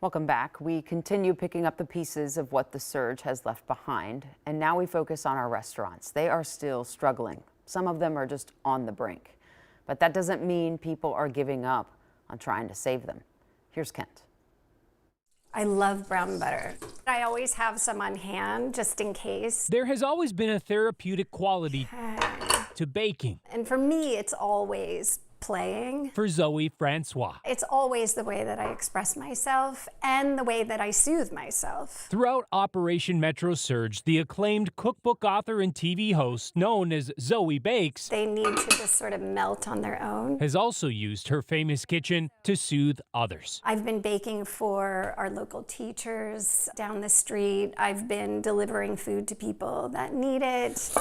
Welcome back. We continue picking up the pieces of what the surge has left behind, and now we focus on our restaurants. They are still struggling. Some of them are just on the brink. But that doesn't mean people are giving up on trying to save them. Here's Kent. I love brown butter. I always have some on hand just in case. There has always been a therapeutic quality to baking. And for me, it's always playing. For Zoe Francois. It's always the way that I express myself and the way that I soothe myself. Throughout Operation Metro Surge, the acclaimed cookbook author and TV host known as Zoe Bakes They need to just sort of melt on their own. has also used her famous kitchen to soothe others. I've been baking for our local teachers down the street. I've been delivering food to people that need it.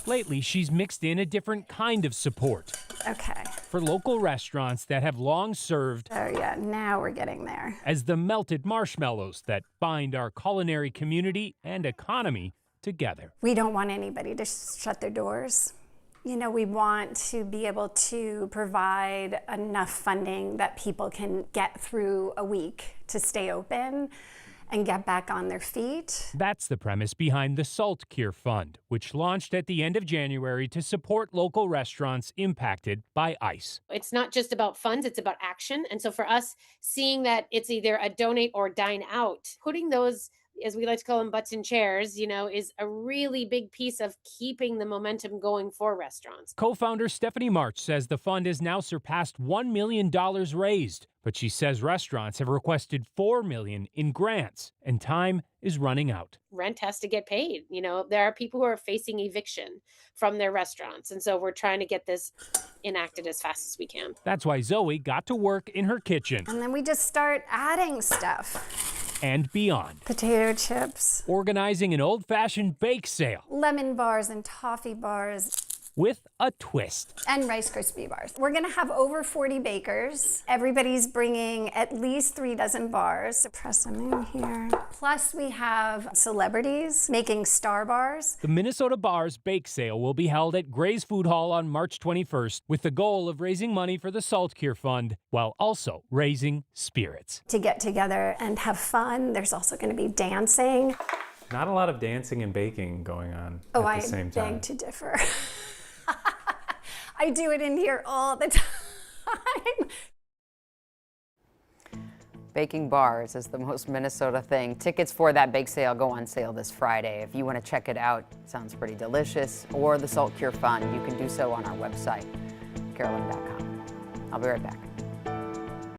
Lately, she's mixed in a different kind of support Okay. for local restaurants that have long served Oh yeah, now we're getting there. as the melted marshmallows that bind our culinary community and economy together. We don't want anybody to shut their doors. You know, we want to be able to provide enough funding that people can get through a week to stay open and get back on their feet. That's the premise behind the Salt Cure Fund, which launched at the end of January to support local restaurants impacted by ice. It's not just about funds, it's about action. And so for us, seeing that it's either a donate or dine out, putting those, as we like to call them, butts in chairs, is a really big piece of keeping the momentum going for restaurants. Co-founder Stephanie March says the fund has now surpassed $1 million raised, but she says restaurants have requested $4 million in grants, and time is running out. Rent has to get paid. There are people who are facing eviction from their restaurants. And so we're trying to get this enacted as fast as we can. That's why Zoe got to work in her kitchen And then we just start adding stuff. and beyond, Potato chips, organizing an old-fashioned bake sale lemon bars and toffee bars, with a twist. and Rice Krispie bars. We're gonna have over 40 bakers. Everybody's bringing at least 3 dozen bars. Press them in here. Plus we have celebrities making star bars. The Minnesota Bars Bake Sale will be held at Gray's Food Hall on March 21st with the goal of raising money for the Salt Cure Fund while also raising spirits. To get together and have fun. There's also gonna be dancing. Not a lot of dancing and baking going on at the same time. I beg to differ. I do it in here all the time. Baking bars is the most Minnesota thing. Tickets for that bake sale go on sale this Friday. If you want to check it out, it sounds pretty delicious, or the Salt Cure Fund, you can do so on our website, carolyn.com. I'll be right back.